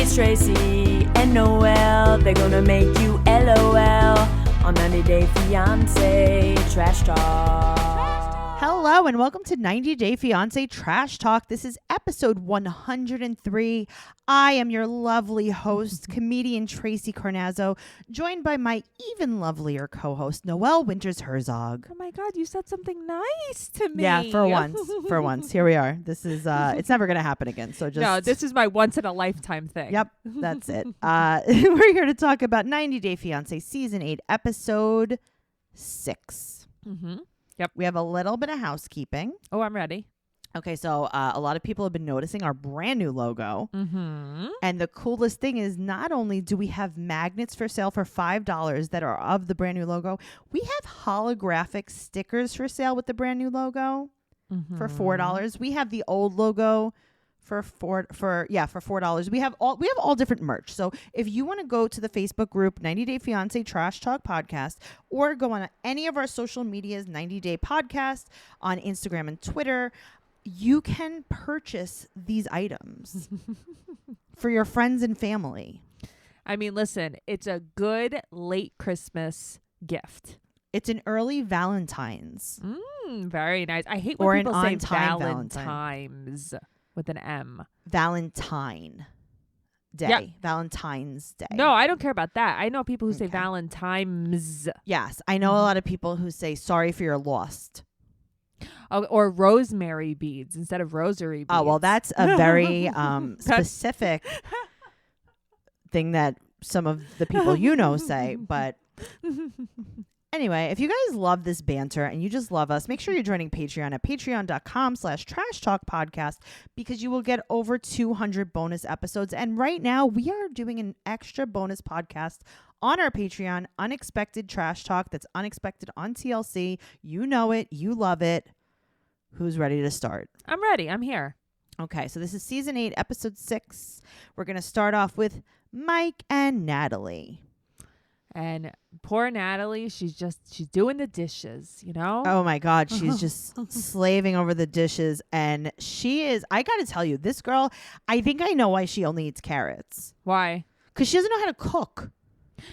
It's Tracey and Noelle. They're gonna make you LOL on 90 Day Fiance Trash Talk. Hello and welcome to 90 Day Fiance Trash Talk. This is episode 103. I am your lovely host, comedian Tracey Carnazzo, joined by my even lovelier co-host, Noelle Herzog. Oh my God, you said something nice to me. Yeah, for once. For once. Here we are. This is, it's never going to happen again. So just. No, this is my once in a lifetime thing. Yep, that's it. We're here to talk about 90 Day Fiance Season 8, Episode 6. Mm-hmm. Yep. We have a little bit of housekeeping. Oh, I'm ready. Okay, so a lot of people have been noticing our brand new logo. Mm-hmm. And the coolest thing is not only do we have magnets for sale for $5 that are of the brand new logo, we have holographic stickers for sale with the brand new logo for $4. We have the old logo for $4. We have all different merch. So if you want to go to the Facebook group 90 Day Fiance Trash Talk Podcast, or go on any of our social medias 90 Day Podcast on Instagram and Twitter, you can purchase these items for your friends and family. I mean, listen, it's a good late Christmas gift. It's an early Valentine's. Very nice. I hate Or when an people say on-time Valentine's with an M. Valentine Day. Yeah. Valentine's Day. No, I don't care about that. I know people who say Okay. Valentine's. Yes. I know a lot of people who say sorry for your lost. Oh, or rosemary beads instead of rosary beads. Oh, well, that's a very specific thing that some of the people you know say. But anyway, if you guys love this banter and you just love us, make sure you're joining Patreon at patreon.com/Trash Talk Podcast, because you will get over 200 bonus episodes. And right now we are doing an extra bonus podcast on our Patreon, Unexpected Trash Talk. That's unexpected on TLC. You know it. You love it. Who's ready to start? I'm ready. I'm here. Okay, so this is Season 8, Episode 6. We're going to start off with Mike and Natalie. And poor Natalie, she's doing the dishes, you know? Oh my God, she's just slaving over the dishes. And I got to tell you, this girl, I think I know why she only eats carrots. Why? Because she doesn't know how to cook.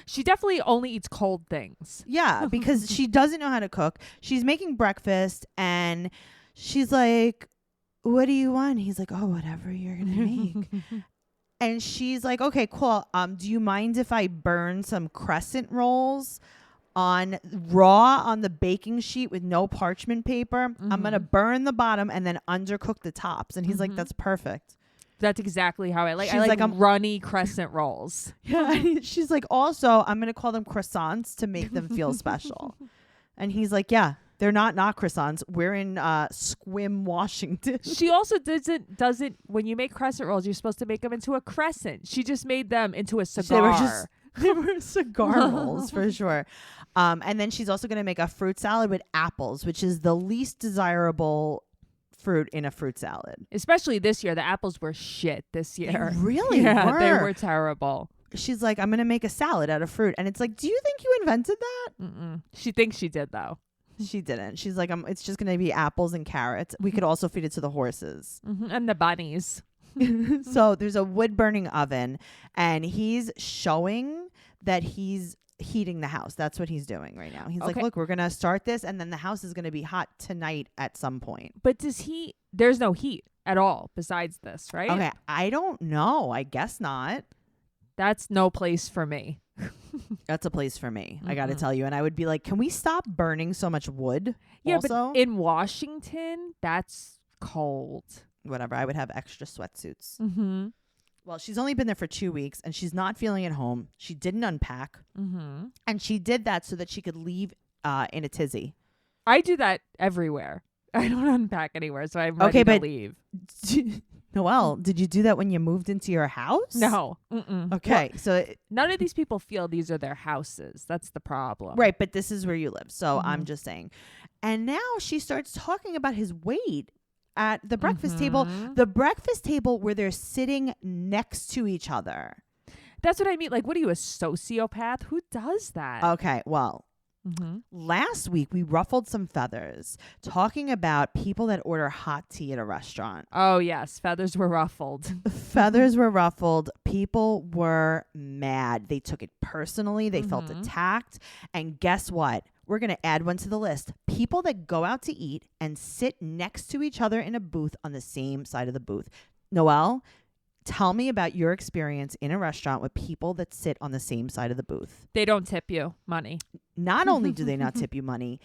She definitely only eats cold things. Yeah, because she doesn't know how to cook. She's making breakfast and she's like, what do you want? He's like, oh, whatever you're going to make. And she's like, okay, cool. Do you mind if I burn some crescent rolls raw on the baking sheet with no parchment paper? I'm going to burn the bottom and then undercook the tops. And he's like, that's perfect. That's exactly how I like. She's I like like, runny crescent rolls. Yeah. She's like, also, I'm going to call them croissants to make them feel special. And he's like, yeah, they're not croissants. We're in Squim, Washington. She also doesn't. When you make crescent rolls, you're supposed to make them into a crescent. She just made them into a cigar. They were cigar rolls for sure. And then she's also going to make a fruit salad with apples, which is the least desirable fruit in a fruit salad. Especially this year. The apples were shit this year. They really yeah, were. they were terrible. She's like, I'm going to make a salad out of fruit. And it's like, do you think you invented that? Mm-mm. She thinks she did, though. She didn't. She's like, it's just going to be apples and carrots. We could also feed it to the horses. And the bunnies. So there's a wood burning oven and he's showing that he's heating the house. That's what he's doing right now. He's like, look, we're going to start this and then the house is going to be hot tonight at some point. But there's no heat at all besides this, right? Okay. I don't know. I guess not. That's no place for me. That's a place for me. I got to tell you. And I would be like, can we stop burning so much wood? Yeah, also? But in Washington, that's cold. Whatever. I would have extra sweatsuits. Mm-hmm. Well, she's only been there for 2 weeks and she's not feeling at home. She didn't unpack. Mm-hmm. And she did that so that she could leave in a tizzy. I do that everywhere. I don't unpack anywhere, so I'm ready to leave. Noelle, did you do that when you moved into your house? No. Mm-mm. Okay. Well, so none of these people feel these are their houses. That's the problem. Right. But this is where you live. So I'm just saying. And now she starts talking about his weight at the breakfast table. The breakfast table where they're sitting next to each other. That's what I mean. Like, what are you, a sociopath? Who does that? Okay. Well, Last week, we ruffled some feathers talking about people that order hot tea at a restaurant. Oh, yes. Feathers were ruffled. Feathers were ruffled. People were mad. They took it personally. They felt attacked. And guess what? We're going to add one to the list. People that go out to eat and sit next to each other in a booth on the same side of the booth. Noelle, tell me about your experience in a restaurant with people that sit on the same side of the booth. They don't tip you money. Not only do they not tip you money,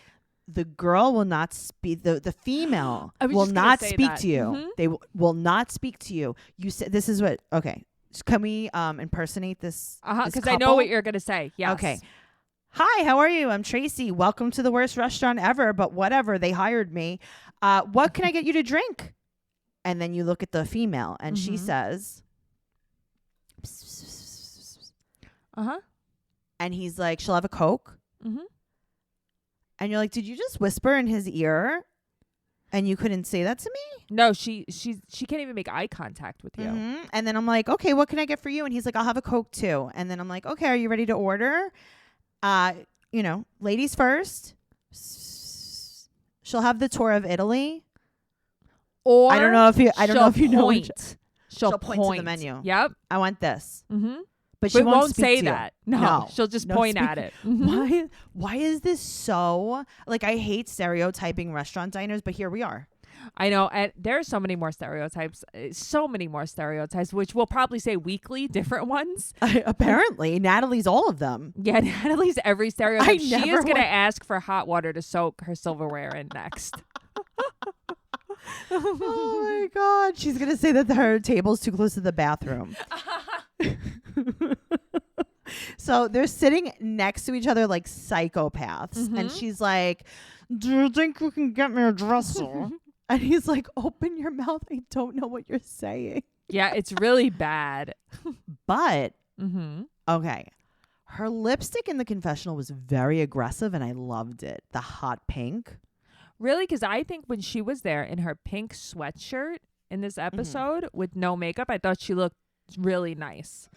the girl will not speak. The female will not speak to you. They will not speak to you. You said this is what. Okay, can we impersonate this? Because I know what you're gonna say. Yes. Okay. Hi, how are you? I'm Tracey. Welcome to the worst restaurant ever. But whatever, they hired me. What can I get you to drink? And then you look at the female, and she says, and he's like, she'll have a Coke. And you're like, did you just whisper in his ear? And you couldn't say that to me? No, she can't even make eye contact with you. And then I'm like, okay, what can I get for you? And he's like, I'll have a Coke too. And then I'm like, okay, are you ready to order? Ladies first. She'll have the tour of Italy. Or I don't know if you know. She'll point to the menu. Yep. I want this. But She she won't speak say to you. that. No, she'll just point at it. Why is this so like I hate stereotyping restaurant diners, but here we are. I know, and there are so many more stereotypes, which we'll probably say weekly, different ones. Apparently, Natalie's all of them. Yeah, Natalie's every stereotype. She is going to ask for hot water to soak her silverware in next. Oh my God. She's going to say that her table's too close to the bathroom. So they're sitting next to each other like psychopaths. And she's like, do you think you can get me a dresser? And he's like, open your mouth. I don't know what you're saying. Yeah, it's really bad. But, okay. Her lipstick in the confessional was very aggressive and I loved it. The hot pink. Really? Because I think when she was there in her pink sweatshirt in this episode with no makeup, I thought she looked really nice.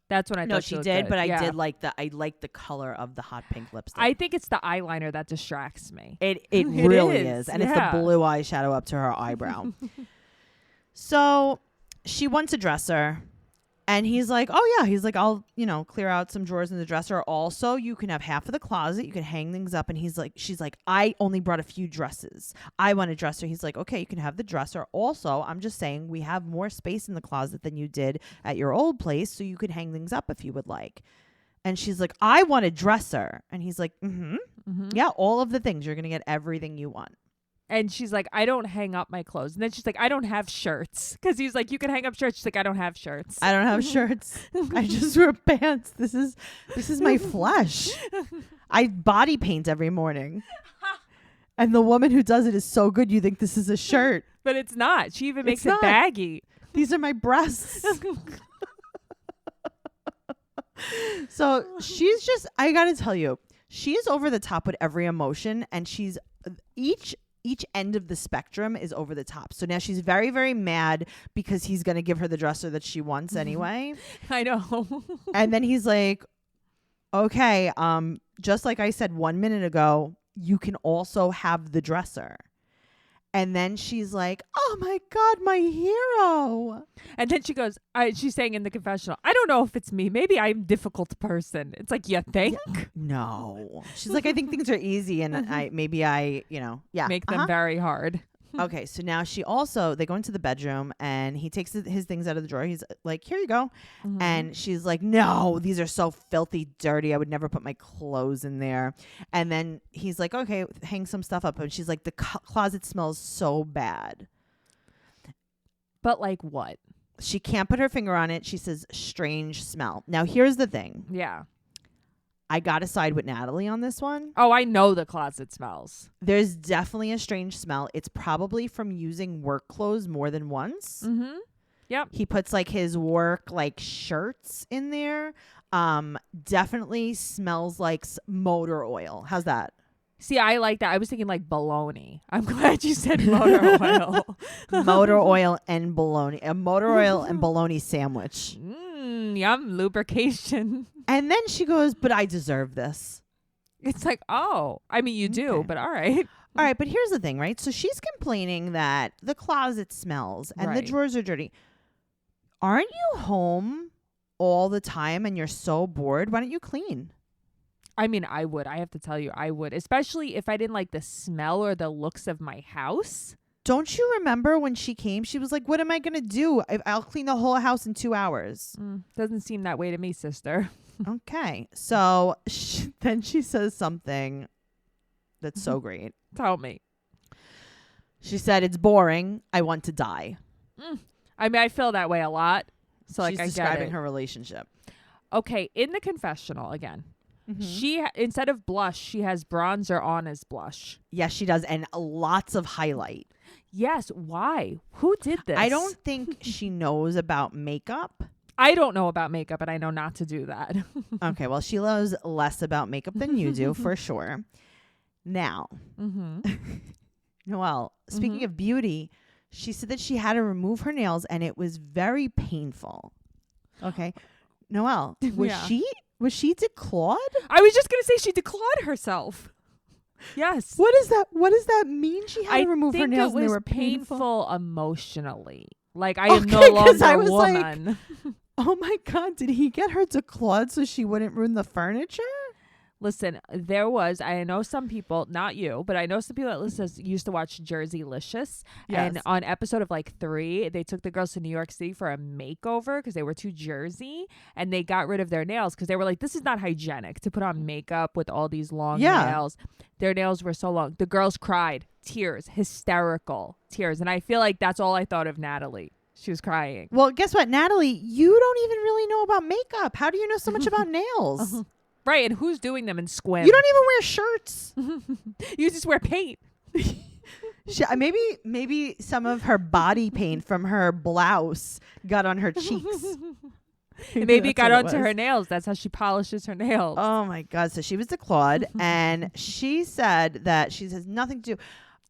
That's when I thought she did, but yeah. I liked the color of the hot pink lipstick. I think it's the eyeliner that distracts me. It really is. And it's the blue eyeshadow up to her eyebrow. So she wants a dresser. And he's like, oh, yeah. He's like, I'll, clear out some drawers in the dresser. Also, you can have half of the closet. You can hang things up. And she's like, I only brought a few dresses. I want a dresser. He's like, okay, you can have the dresser. Also, I'm just saying we have more space in the closet than you did at your old place. So you could hang things up if you would like. And she's like, I want a dresser. And he's like, yeah, all of the things. You're going to get everything you want. And she's like, I don't hang up my clothes. And then she's like, I don't have shirts. Because he's like, you can hang up shirts. She's like, I don't have shirts. I don't have shirts. I just wear pants. This is my flesh. I body paint every morning. And the woman who does it is so good. You think this is a shirt. But it's not. She even makes it baggy. These are my breasts. So she's just, I got to tell you, she's over the top with every emotion. And she's each end of the spectrum is over the top. So now she's very, very mad because he's going to give her the dresser that she wants anyway. I know. And then he's like, okay, just like I said 1 minute ago, you can also have the dresser. And then she's like, oh my God, my hero. And then she goes, she's saying in the confessional, I don't know if it's me. Maybe I'm a difficult person. It's like, you think? No. She's like, I think things are easy and I make them very hard. Okay, so now they go into the bedroom and he takes his things out of the drawer. He's like, here you go. And she's like, no, these are so filthy dirty. I would never put my clothes in there. And then he's like, okay, hang some stuff up. And she's like, the closet smells so bad. But like what? She can't put her finger on it. She says, strange smell. Now, here's the thing. Yeah. I got to side with Natalie on this one. Oh, I know the closet smells. There's definitely a strange smell. It's probably from using work clothes more than once. Yep. He puts like his work like shirts in there. Definitely smells like motor oil. How's that? See, I like that. I was thinking like bologna. I'm glad you said motor oil. Motor oil and bologna. A motor oil and bologna sandwich. Yum, lubrication. And then she goes, but I deserve this. It's like, oh, I mean, you do, Okay. but all right. All right, but here's the thing, right? So she's complaining that the closet smells and the Right. drawers are dirty. Aren't you home all the time and you're so bored? Why don't you clean? I mean, I would. I have to tell you, I would. Especially if I didn't like the smell or the looks of my house. Don't you remember when she came? She was like, what am I going to do? I'll clean the whole house in 2 hours. Doesn't seem that way to me, sister. Okay. So then she says something that's so great. Tell me. She said, it's boring. I want to die. I mean, I feel that way a lot. So She's like, I get describing it. her relationship. Okay, in the confessional again, Mm-hmm. she instead of blush, she has bronzer on as blush. Yes, she does. And lots of highlight. Yes. Why? Who did this? I don't think she knows about makeup. I don't know about makeup, and I know not to do that. Okay, well, she knows less about makeup than you do, for sure. Now, Noelle, speaking of beauty, she said that she had to remove her nails, and it was very painful. Okay. Noelle, was she declawed? I was just gonna say she declawed herself. Yes. What does that mean? She had to remove her nails it was and they were painful. Emotionally. Like, I am no Okay, 'cause longer I a was like, woman. Oh my God, did he get her declawed so she wouldn't ruin the furniture? Listen, I know some people, not you, but I know some people that used to watch Jerseylicious. Yes. And on episode of like 3, they took the girls to New York City for a makeover because they were too Jersey, and they got rid of their nails because they were like, this is not hygienic to put on makeup with all these long nails. Their nails were so long. The girls cried, tears, hysterical tears. And I feel like that's all I thought of Natalie. She was crying. Well, guess what, Natalie? You don't even really know about makeup. How do you know so much about nails? Right, and who's doing them in Squim? You don't even wear shirts. You just wear paint. Maybe some of her body paint from her blouse got on her cheeks. Maybe it got That's what onto was. her nails. That's how she polishes her nails. Oh my God. So she was declawed and she said that she has nothing to do.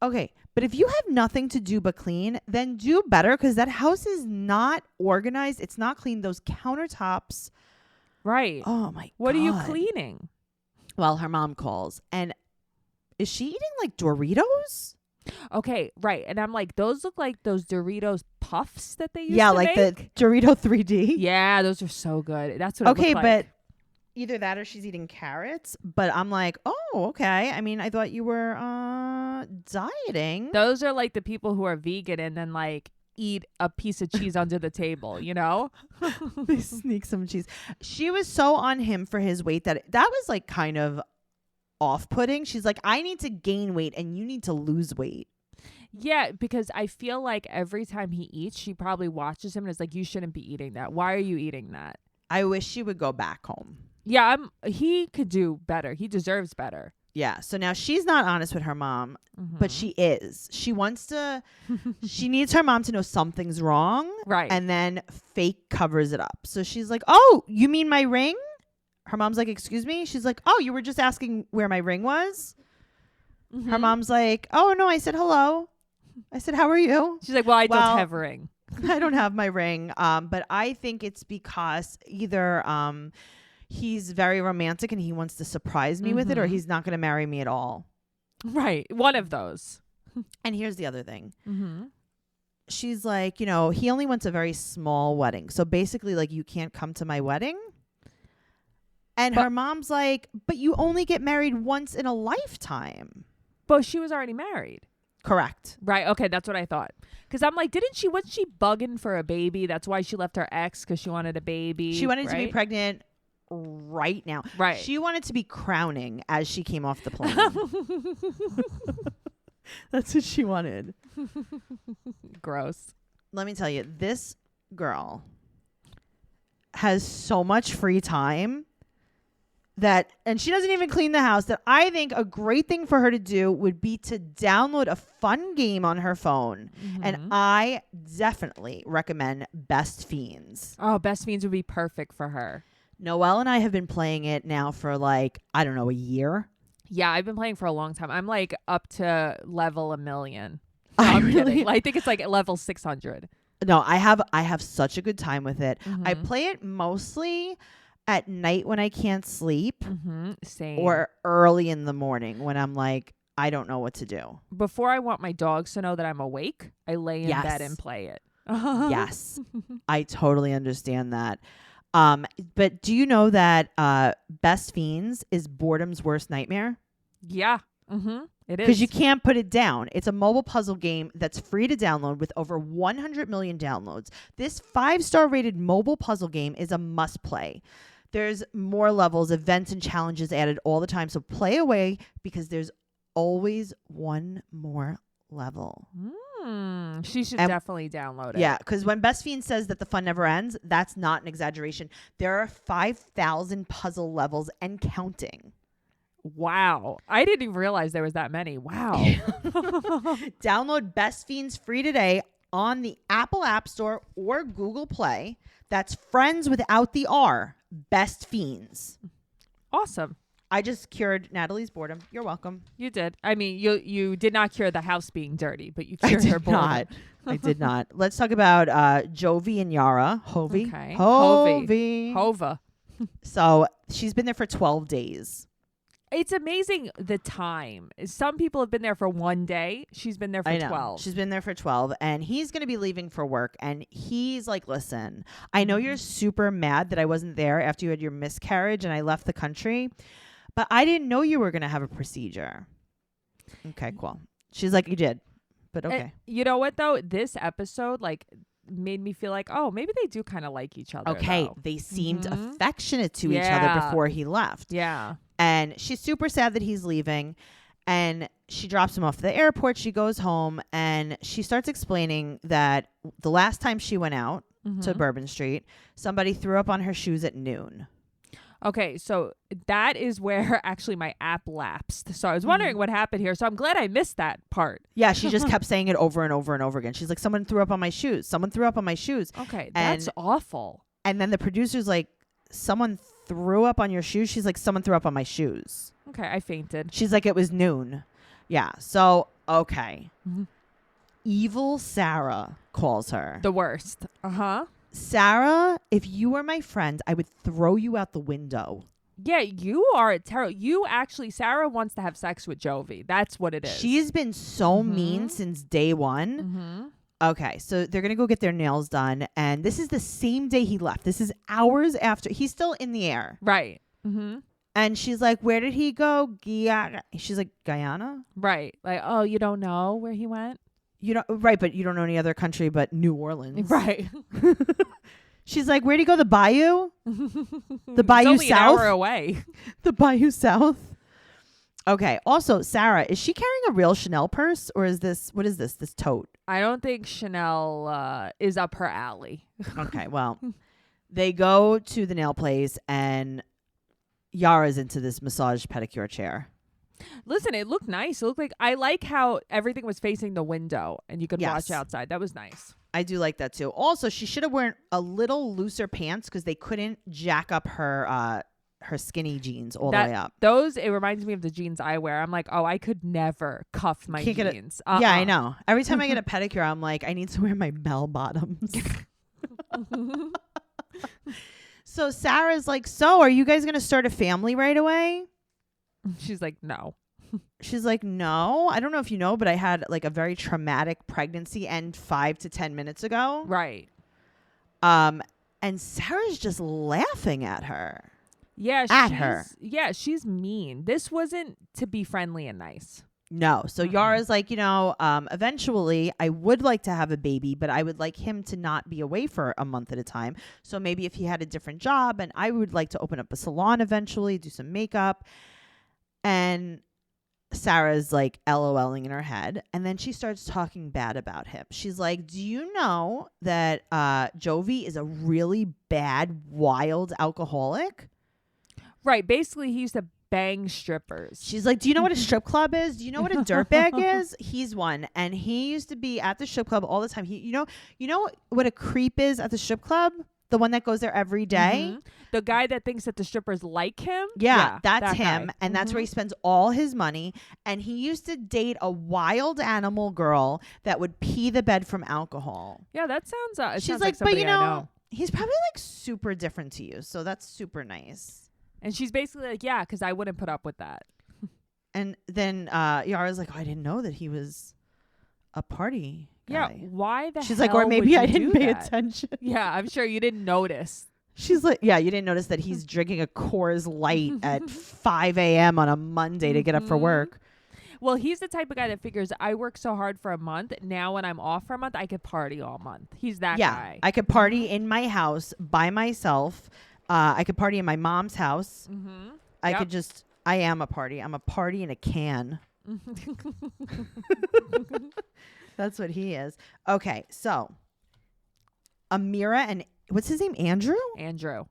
Okay. But if you have nothing to do but clean, then do better because that house is not organized. It's not clean. Those countertops. Right. Oh my God. What are you cleaning? Well, her mom calls. And is she eating like Doritos? Okay, right. And I'm like, those look like those Doritos puffs that they used to like make. the Dorito 3D. Yeah, those are so good. That's what it Okay, looked like. but either that or she's eating carrots. But I'm like, oh, okay. I mean, I thought you were dieting. Those are like the people who are vegan and then like eat a piece of cheese under the table, you know? They sneak some cheese. She was so on him for his weight that was like kind of off-putting. She's like, I need to gain weight and you need to lose weight. Yeah, because I feel like every time he eats, she probably watches him and is like, you shouldn't be eating that. Why are you eating that? I wish she would go back home. Yeah, he could do better. He deserves better. Yeah. So now she's not honest with her mom, but she is. She wants to, she needs her mom to know something's wrong. Right. And then fake covers it up. So she's like, oh, you mean my ring? Her mom's like, excuse me? She's like, oh, you were just asking where my ring was? Her mom's like, oh, no, I said hello. I said, how are you? She's like, well, I don't have a ring. I don't have my ring. But I think it's because either he's very romantic and he wants to surprise me with it, or he's not going to marry me at all. Right. One of those. And here's the other thing. She's like, you know, he only wants a very small wedding. So basically, like, you can't come to my wedding. And her mom's like, but you only get married once in a lifetime. But she was already married. Correct. Right. Okay. That's what I thought. Because I'm like, wasn't she bugging for a baby? That's why she left her ex, because she wanted a baby. She wanted to be pregnant right now. Right. She wanted to be crowning as she came off the plane. That's what she wanted. Gross. Let me tell you, this girl has so much free time and she doesn't even clean the house, that I think a great thing for her to do would be to download a fun game on her phone. And I definitely recommend Best Fiends. Oh, Best Fiends would be perfect for her. Noelle and I have been playing it now for like, I don't know, a year. Yeah, I've been playing for a long time. I'm like up to level 1,000,000. I'm kidding. I think it's like level 600. No, I have such a good time with it. I play it mostly at night when I can't sleep Same. or early in the morning when I'm like, I don't know what to do. Before I want my dogs to know that I'm awake, I lay in bed and play it. Yes, I totally understand that. But do you know that Best Fiends is boredom's worst nightmare? Yeah. It is. Because you can't put it down. It's a mobile puzzle game that's free to download with over 100 million downloads. This 5-star rated mobile puzzle game is a must play. There's more levels, events, and challenges added all the time. So play away because there's always one more level. She should definitely download it. Yeah, because when Best Fiend says that the fun never ends, that's not an exaggeration. There are 5,000 puzzle levels and counting. Wow. I didn't even realize there was that many. Wow. Download Best Fiends free today on the Apple App Store or Google Play. That's friends without the R. Best Fiends. Awesome. I just cured Natalie's boredom. You're welcome. You did. I mean, you did not cure the house being dirty, but you cured her boredom. I did not. Let's talk about Jovi and Yara. Jovi. Okay. Hova. So she's been there for 12 days. It's amazing the time. Some people have been there for 1 day. She's been there for 12. She's been there for 12 and he's going to be leaving for work. And he's like, listen, I know you're super mad that I wasn't there after you had your miscarriage and I left the country, but I didn't know you were going to have a procedure. Okay, cool. She's like, you did, but okay. You know what though? This episode made me feel like, oh, maybe they do kind of like each other. Okay. Though. They seemed affectionate to each other before he left. Yeah. And she's super sad that he's leaving. And she drops him off at the airport. She goes home and she starts explaining that the last time she went out to Bourbon Street, somebody threw up on her shoes at noon. Okay, so that is where actually my app lapsed. So I was wondering what happened here. So I'm glad I missed that part. Yeah, she just kept saying it over and over and over again. She's like, someone threw up on my shoes. Someone threw up on my shoes. Okay, that's awful. And then the producer's like, someone threw up on your shoes? She's like, someone threw up on my shoes. Okay, I fainted. She's like, it was noon. Yeah, so, okay. Evil Sara calls her. The worst. Sara, if you were my friend, I would throw you out the window. Yeah, you are terrible. Sara wants to have sex with Jovi. That's what it is. She's been so mean since day one. Okay, so they're going to go get their nails done. And this is the same day he left. This is hours after. He's still in the air. Right. And she's like, where did he go? She's like, Guyana? Right. Like, oh, you don't know where he went? Right, but you don't know any other country but New Orleans. Right. She's like, where'd he go? The Bayou? The Bayou it's only South? an hour away. The Bayou South? Okay. Also, Sara, is she carrying a real Chanel purse or is this, what is this? This tote? I don't think Chanel is up her alley. Okay. Well, they go to the nail place and Yara's into this massage pedicure chair. Listen, it looked nice. It looked like, I like how everything was facing the window and you could watch outside. That was nice. I do like that too. Also, she should have worn a little looser pants because they couldn't jack up her skinny jeans all the way up. It reminds me of the jeans I wear. I'm like, oh, I could never cuff my jeans. Yeah, I know. Every time I get a pedicure, I'm like, I need to wear my bell bottoms. So Sarah's like, so are you guys going to start a family right away? She's like, no. She's like, no. I don't know if you know, but I had like a very traumatic pregnancy end 5 to 10 minutes ago. Right. And Sarah's just laughing at her. Yeah. Her. Yeah, she's mean. This wasn't to be friendly and nice. No. So Yara's like, eventually I would like to have a baby, but I would like him to not be away for a month at a time. So maybe if he had a different job, and I would like to open up a salon eventually, do some makeup. And Sarah's like LOLing in her head. And then she starts talking bad about him. She's like, do you know that Jovi is a really bad, wild alcoholic? Right. Basically, he used to bang strippers. She's like, do you know what a strip club is? Do you know what a dirtbag is? He's one. And he used to be at the strip club all the time. You know what a creep is at the strip club? The one that goes there every day? The guy that thinks that the strippers like him? Yeah, that's him. Guy. And that's where he spends all his money. And he used to date a wild animal girl that would pee the bed from alcohol. Yeah, that sounds... She's sounds like, somebody but I know. He's probably like super different to you, so that's super nice. And she's basically like, yeah, because I wouldn't put up with that. And then Yara's like, oh, I didn't know that he was a party guy. Yeah, why the She's hell like, or would maybe you I didn't do pay that? attention. Yeah, I'm sure you didn't notice. She's like, yeah, you didn't notice that he's drinking a Coors Light at 5 a.m. on a Monday to get up for work. Well, he's the type of guy that figures I work so hard for a month. Now when I'm off for a month, I could party all month. He's that guy. I could party in my house by myself. I could party in my mom's house. Mm-hmm. I am a party. I'm a party in a can. That's what he is. Okay, so Amira and what's his name? Andrew? Andrew.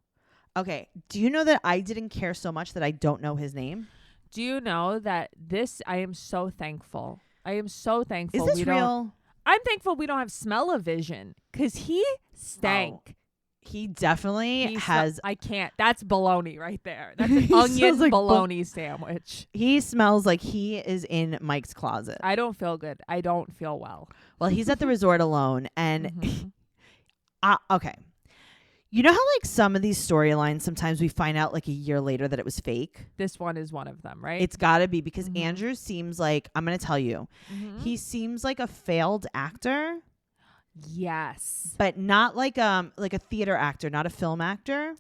Okay. Do you know that I didn't care so much that I don't know his name? Do you know that I am so thankful. I am so thankful. Is this real? I'm thankful we don't have smell-o-vision because he stank. Oh, he definitely has. I can't. That's bologna right there. That's an onion like bologna sandwich. He smells like he is in Mike's closet. I don't feel good. I don't feel well. Well, he's at the resort alone. And okay. You know how like some of these storylines, sometimes we find out like a year later that it was fake? This one is one of them, right? It's got to be because Andrew seems like, I'm going to tell you, he seems like a failed actor. Yes. But not like a theater actor, not a film actor.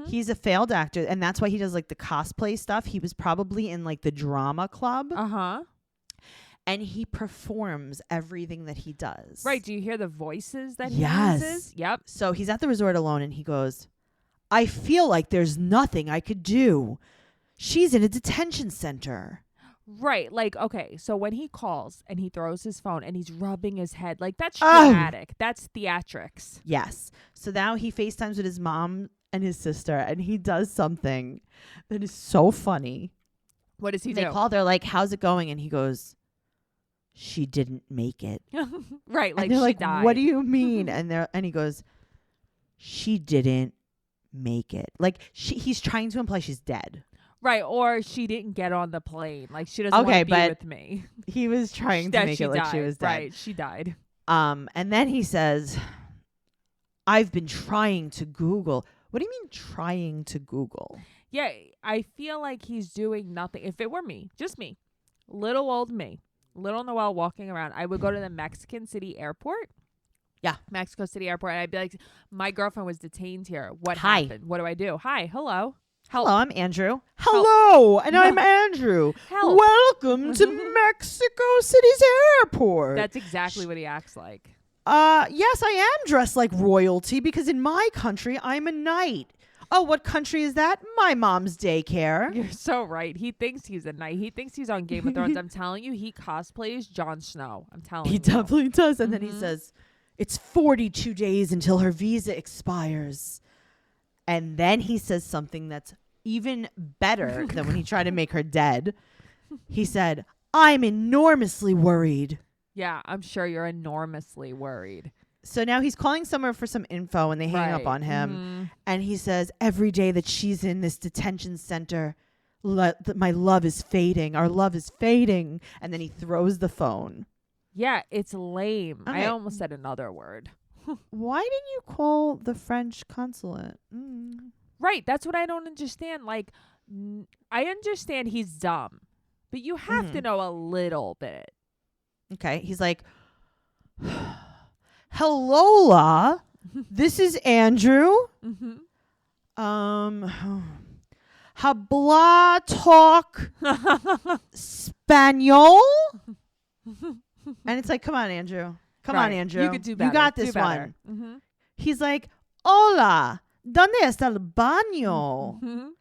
He's a failed actor, and that's why he does like the cosplay stuff. He was probably in like the drama club. And he performs everything that he does. Right. Do you hear the voices that he uses? Yep. So he's at the resort alone and he goes, I feel like there's nothing I could do. She's in a detention center. Right. Like, okay. So when he calls and he throws his phone and he's rubbing his head, like that's dramatic. That's theatrics. Yes. So now he FaceTimes with his mom and his sister and he does something that is so funny. What does he do? They call, they're like, how's it going? And he goes, she didn't make it. Right. Like, and they're she like, died. what do you mean? And he goes, she didn't make it. Like he's trying to imply she's dead. Right. Or she didn't get on the plane. Like she doesn't want to be with me. He was trying to make it like she was dead. Right. She died. And then he says, I've been trying to Google. What do you mean trying to Google? Yeah. I feel like he's doing nothing. If it were me, just me, little old me, little Noelle walking around, I would go to the Mexican City airport. Yeah. Mexico City airport. And I'd be like, my girlfriend was detained here. What happened? What do I do? Hi. Hello. Help. Hello, I'm Andrew. Hello, and I'm Andrew. Help. Welcome to Mexico City's airport. That's exactly what he acts like. Yes, I am dressed like royalty because in my country, I'm a knight. Oh, what country is that? My mom's daycare. You're so right. He thinks he's a knight. He thinks he's on Game of Thrones. I'm telling you, he cosplays Jon Snow. I'm telling you. He definitely does. And then he says, it's 42 days until her visa expires. And then he says something that's even better than when he tried to make her dead. He said, I'm enormously worried. Yeah, I'm sure you're enormously worried. So now he's calling somewhere for some info and they hang up on him. And he says, every day that she's in this detention center, my love is fading. Our love is fading. And then he throws the phone. Yeah, it's lame. Okay. I almost said another word. Why didn't you call the French consulate? Right. That's what I don't understand. Like, I understand he's dumb, but you have to know a little bit. Okay. He's like, hello, this is Andrew. Habla talk Spaniel. And it's like, come on, Andrew. Come on, Andrew. You could do better. You got this one. He's like, hola, ¿dónde está el baño?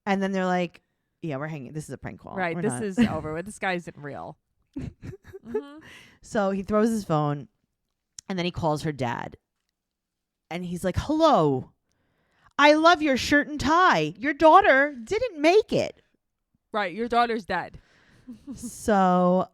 And then they're like, yeah, we're hanging. This is a prank call. Right. This is over with. This guy isn't real. So he throws his phone and then he calls her dad. And he's like, hello, I love your shirt and tie. Your daughter didn't make it. Right. Your daughter's dead. So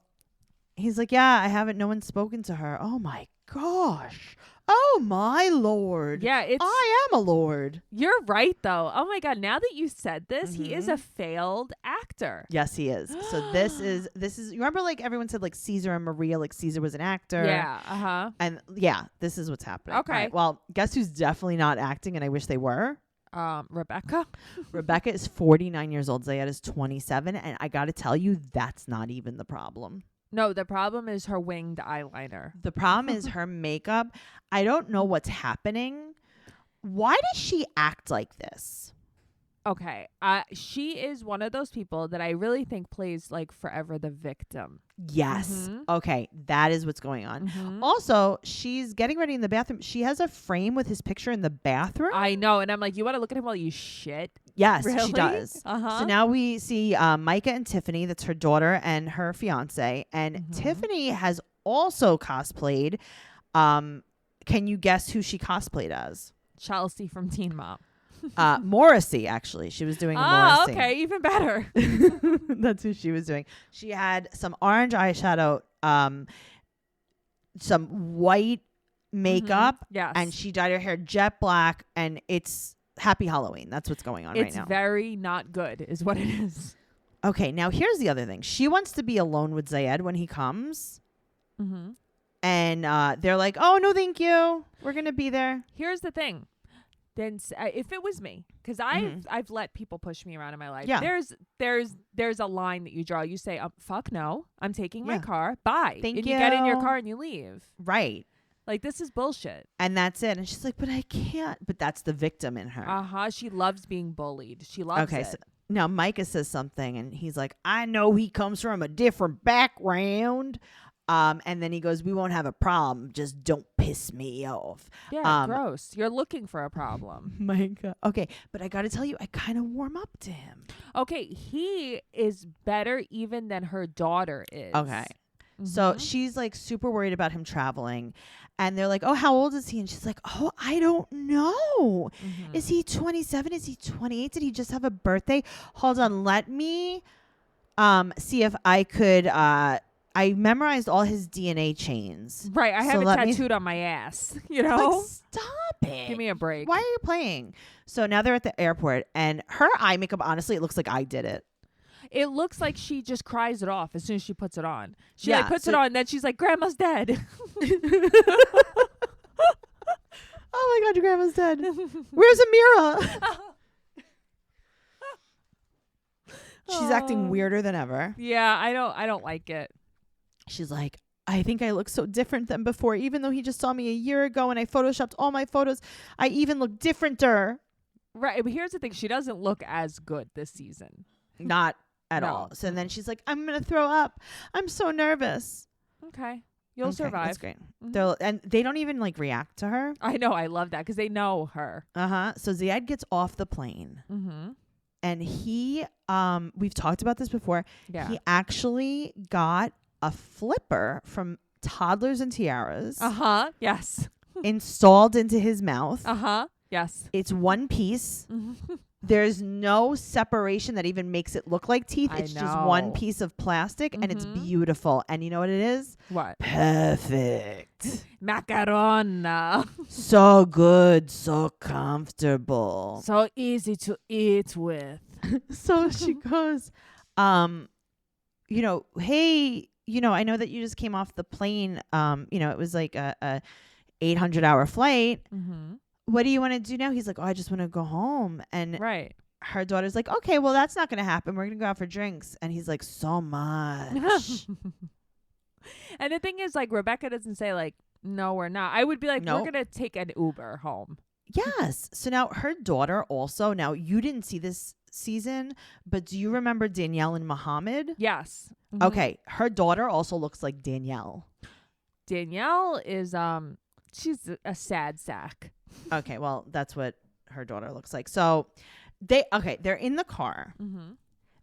he's like, yeah, I haven't. No one's spoken to her. Oh, my gosh. Oh my Lord. Yeah, I am a lord. you're right though. Oh my God, now that you said this, he is a failed actor. Yes, he is. So this is you remember like everyone said like Caesar and Maria, like Caesar was an actor. Yeah, uh-huh. And yeah, this is what's happening. Okay. All right, well, guess who's definitely not acting and I wish they were? Rebecca. Rebecca is 49 years old. Zied is 27. And I got to tell you, that's not even the problem. No, the problem is her winged eyeliner. The problem is her makeup. I don't know what's happening. Why does she act like this? Okay. She is one of those people that I really think plays like forever the victim. Yes. Okay. That is what's going on. Also, she's getting ready in the bathroom. She has a frame with his picture in the bathroom. I know. And I'm like, you want to look at him while you shit? Yes, Really? she does. So now we see Micah and Tiffany. That's her daughter and her fiance. And Tiffany has also cosplayed. Can you guess who she cosplayed as? Chelsea from Teen Mom. Morrissey, actually. She was doing a Oh, Morrissey. okay. Even better. That's who she was doing. She had some orange eyeshadow, some white makeup, Yes. and she dyed her hair jet black, and it's Happy Halloween. That's what's going on right now. It's very not good is what it is. Okay, now here's the other thing. She wants to be alone with Zied when he comes. And they're like, oh, no, thank you. We're going to be there. Here's the thing. Then if it was me, because I've let people push me around in my life. Yeah. There's a line that you draw. You say, fuck no, I'm taking my car. Bye. Thank and you. you get in your car and you leave. Right. Like, this is bullshit. And that's it. And she's like, but I can't. But that's the victim in her. She loves being bullied. She loves it. So now Micah says something and he's like, I know he comes from a different background. And then he goes, we won't have a problem. Just don't piss me off. Yeah, gross. You're looking for a problem. Micah. Okay. But I got to tell you, I kind of warm up to him. Okay. He is better even than her daughter is. Okay. So she's like super worried about him traveling. And they're like, oh, how old is he? And she's like, oh, I don't know. Is he 27? Is he 28? Did he just have a birthday? Hold on. Let me see if I could. I memorized all his DNA chains. Right. I have it tattooed on my ass. You know? Like, stop it. Give me a break. Why are you playing? So now they're at the airport. And her eye makeup, honestly, it looks like I did it. It looks like she just cries it off as soon as she puts it on. She Yeah, like puts it on, and then she's like, "Grandma's dead." Oh my God, your grandma's dead. Where's Amira? She's acting weirder than ever. Yeah, I don't like it. She's like, I think I look so different than before, even though he just saw me a year ago and I photoshopped all my photos. I even look differenter. Right, but here's the thing: she doesn't look as good this season. Not at No. all. So then she's like, I'm going to throw up. I'm so nervous. Okay, you'll Okay, survive. That's great. And they don't even like react to her. I know, I love that because they know her. So Zied gets off the plane and he, we've talked about this before. Yeah. He actually got a flipper from Toddlers and Tiaras Yes. installed into his mouth. Yes. It's one piece. There's no separation that even makes it look like teeth. It's just one piece of plastic and it's beautiful. And you know what it is? What? Perfect. Macarona. So good. So comfortable. So easy to eat with. So she goes, hey, I know that you just came off the plane. It was like a 800-hour flight. What do you want to do now? He's like, oh, I just want to go home. And her daughter's like, okay, well, that's not going to happen. We're going to go out for drinks. And he's like, so much. And the thing is, like, Rebecca doesn't say, like, no, we're not. I would be like, No. we're going to take an Uber home. Yes. So now her daughter also, now you didn't see this season, but do you remember Danielle and Muhammad? Yes. Okay. Her daughter also looks like Danielle. Danielle is, she's a sad sack. Okay. Well, that's what her daughter looks like. So they're in the car.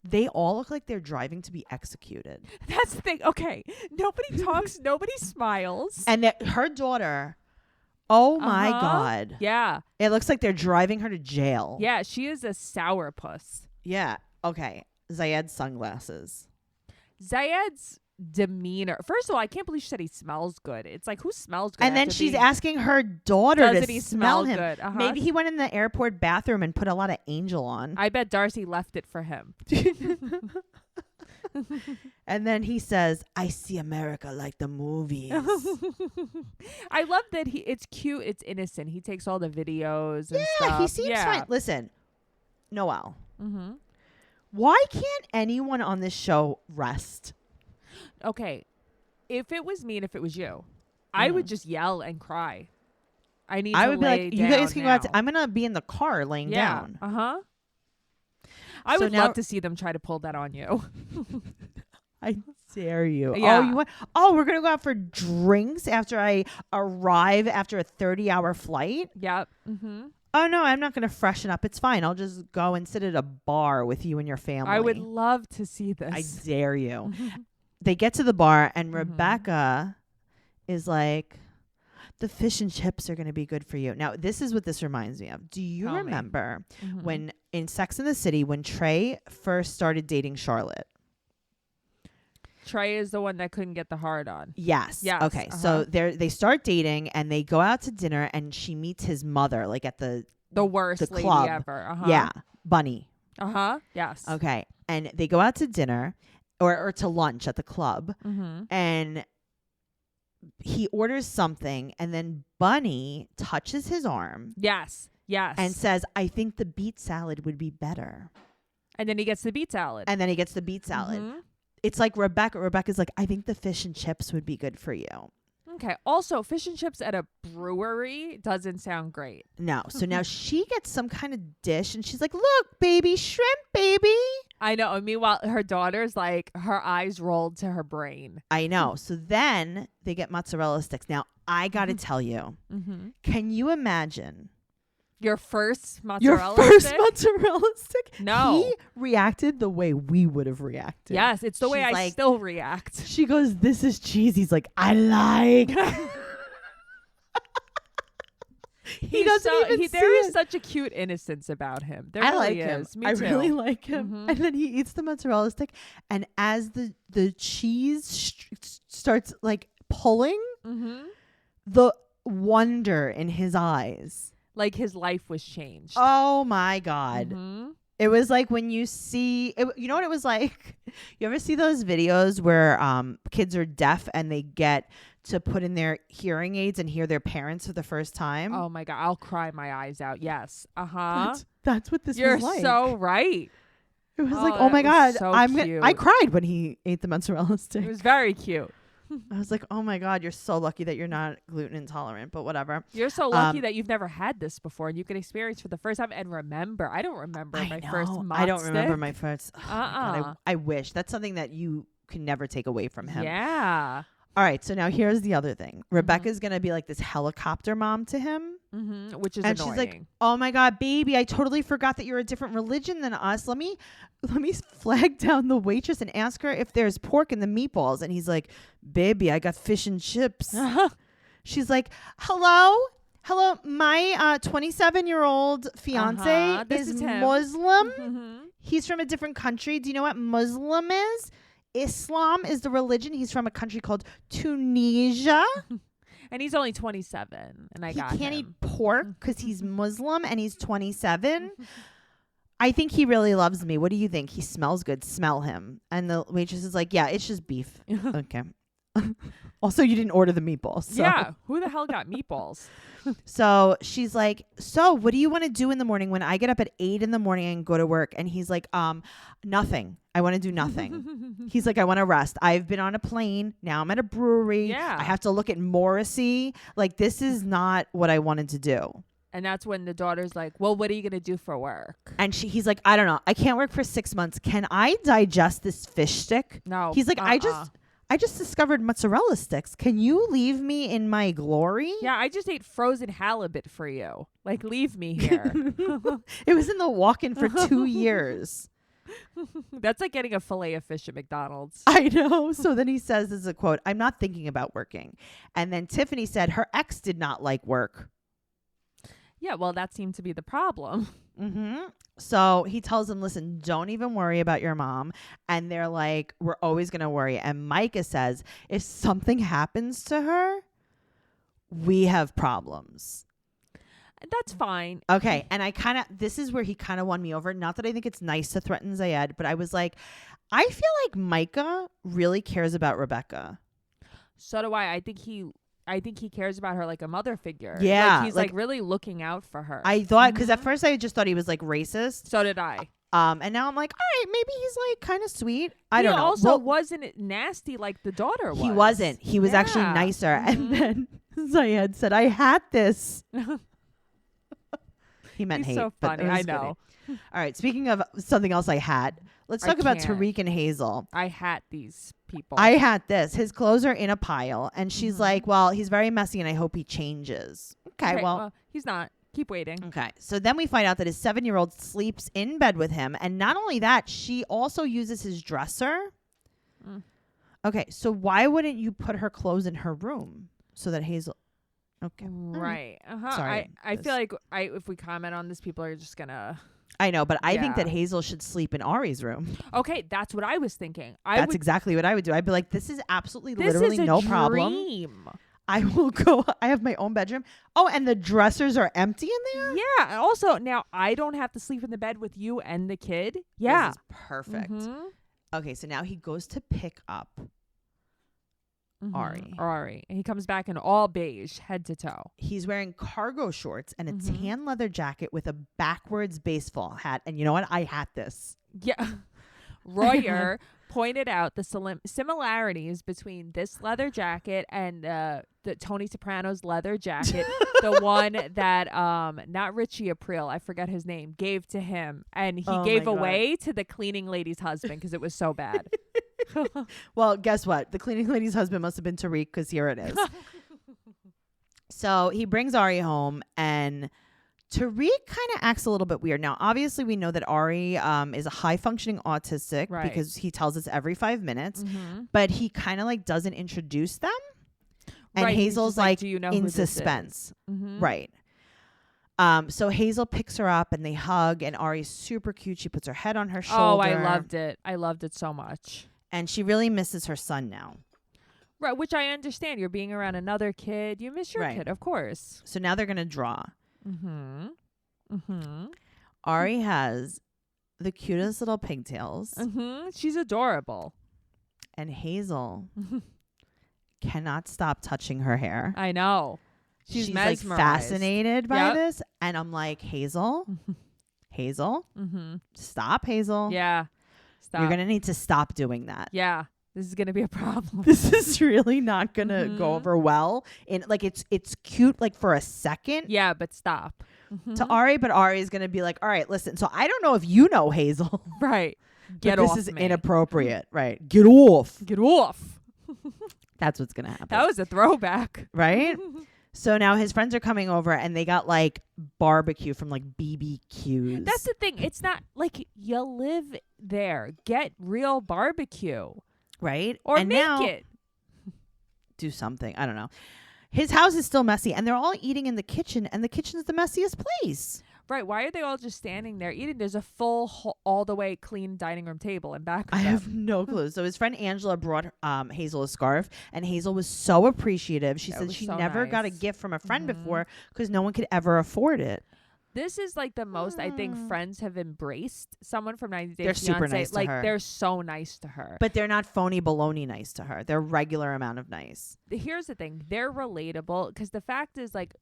They all look like they're driving to be executed. That's the thing. Okay. Nobody talks. Nobody smiles. And her daughter, oh my God. Yeah. It looks like they're driving her to jail. Yeah. She is a sourpuss. Yeah. Okay. Zied's sunglasses. Zied's demeanor. First of all, I can't believe she said he smells good. It's like, who smells good? And then she's asking her daughter Doesn't to he smell him. good? Uh-huh. Maybe he went in the airport bathroom and put a lot of Angel on. I bet Darcy left it for him. And then he says, I see America like the movies. I love that it's cute, it's innocent. He takes all the videos and Yeah, stuff. he seems fine. Listen, Noelle, Mm-hmm. why can't anyone on this show rest? Okay, if it was me and if it was you, I would just yell and cry. I would be lay like, you down guys can go out. now. I'm going to be in the car laying down. Uh-huh. I So would now- love to see them try to pull that on you. I dare you. Yeah. Oh, you want? Oh, we're going to go out for drinks after I arrive after a 30-hour flight? Yep. Mm-hmm. Oh, no, I'm not going to freshen up. It's fine. I'll just go and sit at a bar with you and your family. I would love to see this. I dare you. They get to the bar, and Mhm. Rebecca is like, the fish and chips are going to be good for you. Now, this is what this reminds me of. Do you Tell me. remember Mhm. when in Sex and the City, when Trey first started dating Charlotte? Trey is the one that couldn't get the hard on. Yes. Yes, Okay. So they start dating, and they go out to dinner, and she meets his mother, like at the The worst The lady club. ever. Uh-huh. yeah, Bunny. Uh-huh. Yes. Okay. And they go out to dinner or to lunch at the club, Mm-hmm. and he orders something, and then Bunny touches his arm Yes. Yes. and says, I think the beet salad would be better. And then he gets the beet salad. And then he gets the beet salad. Mhm. It's like Rebecca. Rebecca's like, I think the fish and chips would be good for you. Okay. Also, fish and chips at a brewery doesn't sound great. No. So now she gets some kind of dish, and she's like, look, baby, shrimp, baby. I know. And meanwhile, her daughter's like, her eyes rolled to her brain. I know. So then they get mozzarella sticks. Now, I got to tell you, Mm-hmm. can you imagine Your first your mozzarella first stick? mozzarella stick? No. He reacted the way we would have reacted. Yes, it's the way She's I like- still react. She goes, this is cheese. He's like, I like. He doesn't even see There is it. such a cute innocence about him. There I really like him. is. Me I too. really like him. Mhm. And then he eats the mozzarella stick, and as the cheese starts like pulling, Mm-hmm. the wonder in his eyes. Like his life was changed. Oh my God. Mhm. It was like when you see, you know what it was like? You ever see those videos where kids are deaf and they get to put in their hearing aids and hear their parents for the first time? Oh my God, I'll cry my eyes out. Yes. Uh-huh. That's what this You're was like. so right. It was Oh, like, oh that my was God, so I cute. cried when he ate the mozzarella stick. It was very cute. I was like, oh my God, you're so lucky that you're not gluten intolerant, but whatever. You're so lucky that you've never had this before and you can experience for the first time and remember. I don't remember my first mozz I don't remember stick. my first. Oh my God, I wish. That's something that you can never take away from him. Yeah. All right, so now here's the other thing. Rebecca's going to be like this helicopter mom to him. Mm-hmm. Which is And annoying. she's like, oh my God, baby, I totally forgot that you're a different religion than us. Let me flag down the waitress and ask her if there's pork in the meatballs. And he's like, baby, I got fish and chips. She's like, hello, my 27-year-old fiance This is is him. Muslim. Mhm. He's from a different country. Do you know what Muslim is? Islam is the religion. He's from a country called Tunisia. And he's only 27 and I He got can't him. eat pork because he's Muslim and he's 27. I think he really loves me. What do you think? He smells good. Smell him. And the waitress is like, yeah, it's just beef. Okay. Also, you didn't order the meatballs. So. Yeah. Who the hell got meatballs? So she's like, so what do you want to do in the morning when I get up at 8 in the morning and go to work? And he's like, nothing. I want to do nothing. He's like, I want to rest. I've been on a plane. Now I'm at a brewery. Yeah. I have to look at Morrissey. Like, this is not what I wanted to do. And that's when the daughter's like, well, what are you going to do for work? And he's like, I don't know. I can't work for 6 months. Can I digest this fish stick? No. He's like, I just discovered mozzarella sticks. Can you leave me in my glory? Yeah, I just ate frozen halibut for you. Like, leave me here. It was in the walk-in for 2 years. That's like getting a fillet of fish at McDonald's. I know. So then he says, this is a quote, I'm not thinking about working. And then Tiffany said her ex did not like work. Yeah, well, that seemed to be the problem. So he tells them, listen, don't even worry about your mom. And they're like, we're always going to worry. And Micah says, if something happens to her, we have problems. That's fine. Okay. And this is where he kind of won me over. Not that I think it's nice to threaten Zied, but I was like, I feel like Micah really cares about Rebecca. So do I. I think he cares about her like a mother figure. Yeah. Like he's like really looking out for her. I thought, because at first I just thought he was like racist. So did I. And now I'm like, all right, maybe he's like kind of sweet. I don't know. Also wasn't nasty like the daughter was. He wasn't. He was actually nicer. And then Zied said, I had this. He meant He's hate. so funny. I know. All right. Speaking of something else I had, let's talk about Tariq and Hazel. I had these people. I had this. His clothes are in a pile. And she's like, well, he's very messy and I hope he changes. Okay, well, he's not. Keep waiting. Okay. So then we find out that his 7-year-old sleeps in bed with him. And not only that, she also uses his dresser. Okay. So why wouldn't you put her clothes in her room so that Hazel... Okay. Right. Sorry. I feel like if we comment on this, people are just gonna... I know, but I think that Hazel should sleep in Ari's room. Okay, that's what I was thinking. That's exactly what I would do. I'd be like, this is absolutely literally no problem. Dream. I will go. I have my own bedroom. Oh, and the dressers are empty in there? Yeah. And also, now I don't have to sleep in the bed with you and the kid. Yeah. This is perfect. Okay, so now he goes to pick up Ari. And he comes back in all beige, head to toe. He's wearing cargo shorts and a tan leather jacket with a backwards baseball hat. And you know what? I had this. Yeah. Royer pointed out the similarities between this leather jacket and the Tony Soprano's leather jacket, the one that not Richie Aprile, I forget his name, gave to him, and he gave away to the cleaning lady's husband because it was so bad. Well, guess what? The cleaning lady's husband must have been Tariq, because here it is. So he brings Ari home, and Tariq kind of acts a little bit weird. Now, obviously, we know that Ari is a high-functioning autistic because he tells us every 5 minutes, but he kind of like doesn't introduce them. And Hazel's like, do you know in suspense. Right. So Hazel picks her up and they hug, and Ari's super cute. She puts her head on her shoulder. Oh, I loved it. I loved it so much. And she really misses her son now. Right, which I understand. You're being around another kid. You miss your kid, of course. So now they're going to draw. Ari has the cutest little pigtails. She's adorable. And Hazel cannot stop touching her hair. I know. She's mesmerized. Like fascinated by this. And I'm like, Hazel, stop, Hazel. Yeah. Stop. You're going to need to stop doing that. Yeah. This is going to be a problem. This is really not going to go over well. In like it's cute like for a second. Yeah, but stop. To Ari, but Ari is going to be like, all right, listen. So I don't know if you know Hazel. Right. Get off. This is inappropriate. Right. Get off. Get off. That's what's going to happen. That was a throwback. Right? So now his friends are coming over and they got like barbecue from like BBQs. That's the thing. It's not like you live there. Get real barbecue. Right? Or and make now, it. Do something. I don't know. His house is still messy and they're all eating in the kitchen, and the kitchen is the messiest place. Right. Why are they all just standing there eating? There's a full, all the way clean dining room table in back of I them. have no clue. So his friend Angela brought Hazel a scarf, and Hazel was so appreciative. She said she never got a gift from a friend before because no one could ever afford it. This is like the most I think friends have embraced someone from 90 Day Fiance. They're super nice to her. They're so nice to her. But they're not phony baloney nice to her. They're regular amount of nice. Here's the thing. They're relatable because the fact is like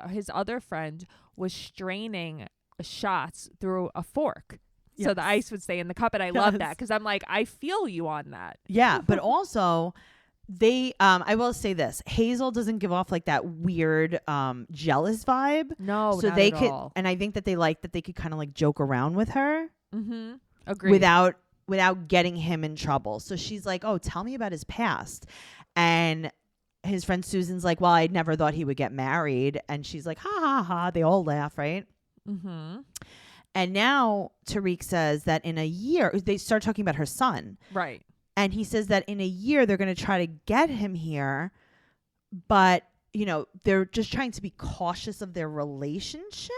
his other friend was straining shots through a fork. Yes. So the ice would stay in the cup. And I love that because I'm like, I feel you on that. Yeah. But also... I will say this. Hazel doesn't give off like that weird jealous vibe. No, so not they at could all. And I think that they like that they could kind of like joke around with her. Agreed. Without getting him in trouble. So she's like, "Oh, tell me about his past." And his friend Susan's like, "Well, I never thought he would get married." And she's like, "Ha ha ha." They all laugh, right? And now Tariq says that in a year, they start talking about her son. Right. And he says that in a year, they're going to try to get him here, but they're just trying to be cautious of their relationship.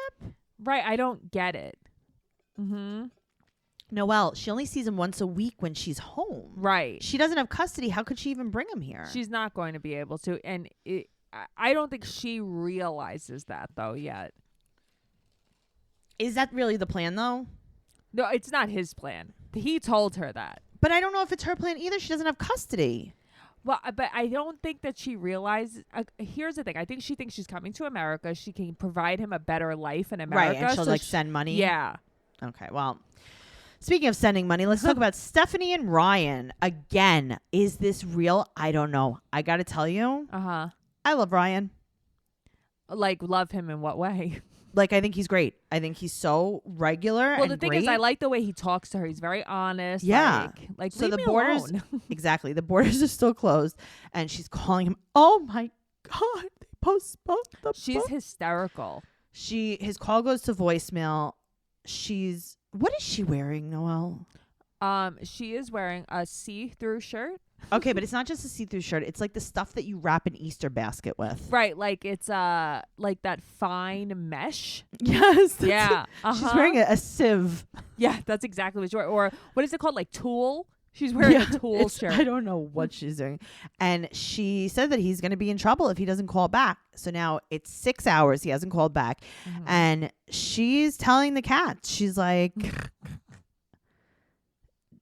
Right. I don't get it. Mm-hmm. Noelle, she only sees him once a week when she's home. Right. She doesn't have custody. How could she even bring him here? She's not going to be able to. And I don't think she realizes that, though, yet. Is that really the plan, though? No, it's not his plan. He told her that. But I don't know if it's her plan either. She doesn't have custody. Well, but I don't think that she realizes. Here's the thing. I think she thinks she's coming to America. She can provide him a better life in America. Right, and she'll send money. Yeah. Okay, well, speaking of sending money, let's talk about Stephanie and Ryan. Again, is this real? I don't know. I got to tell you, I love Ryan. Like, love him in what way? Like, I think he's great. I think he's so regular. Well, and the thing great. is, I like the way he talks to her. He's very honest. Yeah. Like So leave the me borders, alone. exactly. The borders are still closed, and she's calling him. Oh my God! They postponed the. She's book. hysterical. His call goes to voicemail. What is she wearing, Noelle? She is wearing a see-through shirt. Okay, but it's not just a see-through shirt. It's like the stuff that you wrap an Easter basket with. Right, like it's like that fine mesh. Yes. Yeah. She's wearing a sieve. Yeah, that's exactly what she's wearing. Or what is it called? Like tulle? She's wearing a tulle shirt. I don't know what she's doing. And she said that he's going to be in trouble if he doesn't call back. So now it's 6 hours. He hasn't called back. Mm-hmm. And she's telling the cat, she's like,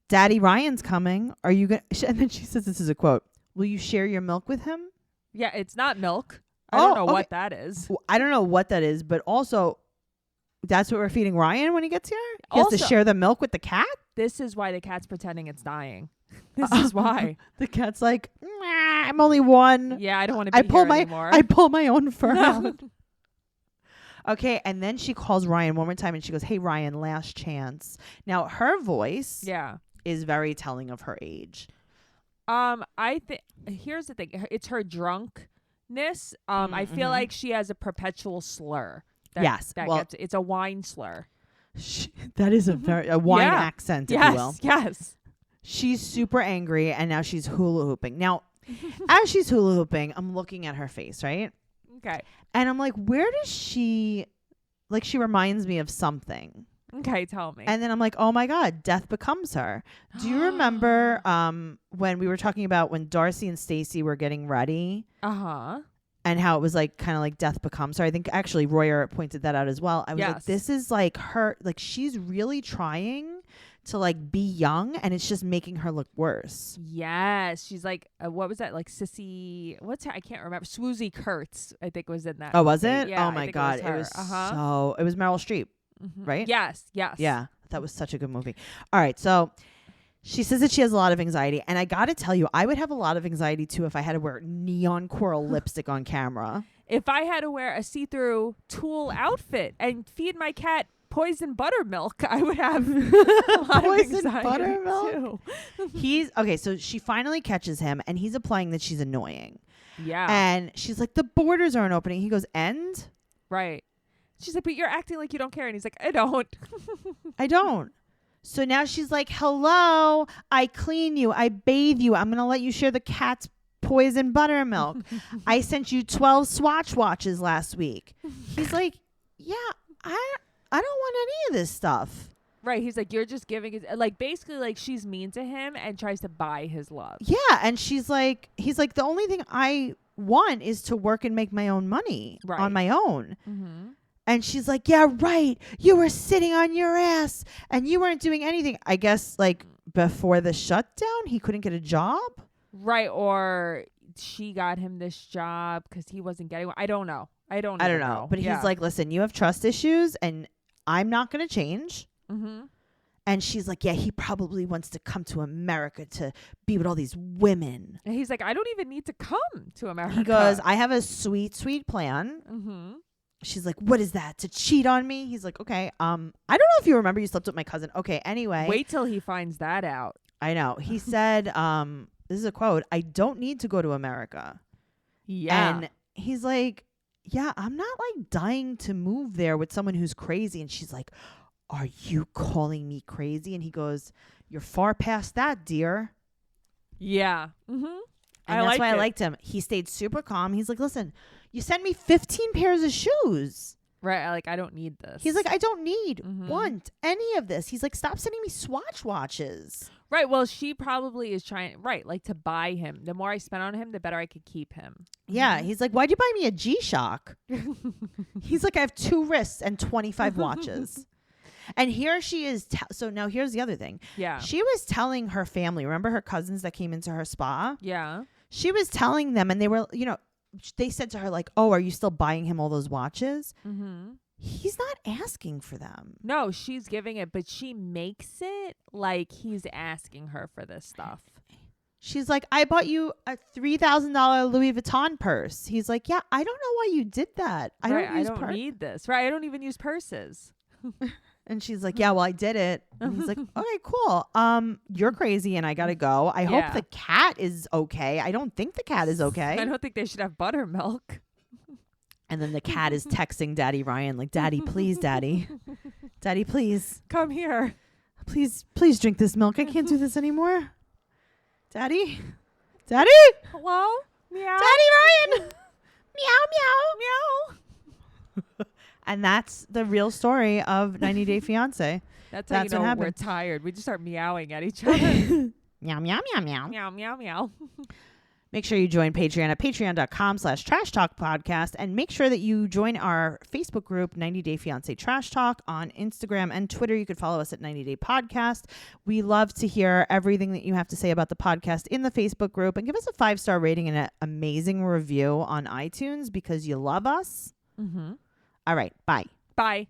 Daddy Ryan's coming. Are you going to? And then she says, this is a quote. Will you share your milk with him? Yeah, it's not milk. I don't know what that is. Well, I don't know what that is, but also that's what we're feeding Ryan when he gets here? He Also, has to share the milk with the cat? This is why the cat's pretending it's dying. This is why. The cat's like, I'm only one. Yeah, I don't want to be here anymore. I pull my own fur out. Okay, and then she calls Ryan one more time and she goes, hey, Ryan, last chance. Now, her voice is very telling of her age. I think here's the thing. It's her drunkenness. I feel like she has a perpetual slur. It's a wine slur. That is a wine accent, if you will. Yes. She's super angry, and now she's hula hooping. Now, as she's hula hooping, I'm looking at her face, right? Okay. And I'm like, where does she reminds me of something. Okay, tell me. And then I'm like, oh my God, death becomes her. Do you remember when we were talking about when Darcy and Stacy were getting ready? And how it was like kind of like death becomes her. I think actually Royer pointed that out as well. I was like, this is like her, like she's really trying to like be young, and it's just making her look worse. Yes, she's like, what was that? Like Sissy? I can't remember. Swoozie Kurtz, I think was in that. Oh, was it? Yeah, oh my God, it was so. It was Meryl Streep, right? Yes. Yeah, that was such a good movie. All right, so. She says that she has a lot of anxiety. And I got to tell you, I would have a lot of anxiety, too, if I had to wear neon coral lipstick on camera. If I had to wear a see-through tulle outfit and feed my cat poison buttermilk, I would have a lot poison of anxiety, buttermilk? Too. Okay, so she finally catches him, and he's implying that she's annoying. Yeah. And she's like, the borders aren't opening. He goes, and? Right. She's like, but you're acting like you don't care. And he's like, I don't. I don't. So now she's like, hello, I clean you, I bathe you, I'm going to let you share the cat's poison buttermilk. I sent you 12 Swatch watches last week. He's like, yeah, I don't want any of this stuff. Right. He's like, you're just giving it. Like, basically, like, she's mean to him and tries to buy his love. Yeah. And he's like, the only thing I want is to work and make my own money on my own. Mm-hmm. And she's like, yeah, right. You were sitting on your ass and you weren't doing anything. I guess like before the shutdown, he couldn't get a job. Right. Or she got him this job because he wasn't getting one. I don't know. I don't know. But he's like, listen, you have trust issues and I'm not going to change. Mm-hmm. And she's like, yeah, he probably wants to come to America to be with all these women. And he's like, I don't even need to come to America. He goes, I have a sweet, sweet plan. Mm-hmm. She's like, what is that? To cheat on me? He's like, okay. I don't know if you remember you slept with my cousin. Okay, anyway. Wait till he finds that out. I know. He said, this is a quote, I don't need to go to America. Yeah. And he's like, yeah, I'm not like dying to move there with someone who's crazy. And she's like, are you calling me crazy? And he goes, you're far past that, dear. Yeah. Mm-hmm. And that's why I liked him. He stayed super calm. He's like, listen, You sent me 15 pairs of shoes. Right. Like, I don't need this. He's like, I don't need, want any of this. He's like, stop sending me Swatch watches. Right. Well, she probably is trying, right, like to buy him. The more I spend on him, the better I could keep him. Yeah. He's like, why'd you buy me a G-Shock? He's like, I have 2 wrists and 25 watches. And here she is. So now here's the other thing. Yeah. She was telling her family, remember her cousins that came into her spa? Yeah. She was telling them, and they were, you know, they said to her, like, oh, are you still buying him all those watches? Mm-hmm. He's not asking for them. No, she's giving it, but she makes it like he's asking her for this stuff. She's like, I bought you a $3,000 Louis Vuitton purse. He's like, yeah, I don't know why you did that. I don't need this. Right. I don't even use purses. And she's like, yeah, well, I did it. And he's like, okay, cool. You're crazy and I got to go. I hope the cat is okay. I don't think the cat is okay. I don't think they should have buttermilk. And then the cat is texting Daddy Ryan, like, Daddy, please, Daddy. Daddy, please. Come here. Please drink this milk. I can't do this anymore. Daddy? Daddy? Hello? Meow. Daddy Ryan! Meow, meow. Meow. And that's the real story of 90 Day Fiance. That's how you know we're tired. We just start meowing at each other. Meow, meow, meow, meow. Meow, meow, meow. Make sure you join Patreon at patreon.com/Trash Talk Podcast. And make sure that you join our Facebook group, 90 Day Fiance Trash Talk, on Instagram and Twitter. You could follow us at 90 Day Podcast. We love to hear everything that you have to say about the podcast in the Facebook group. And give us a 5-star rating and an amazing review on iTunes because you love us. Mm-hmm. All right. Bye. Bye.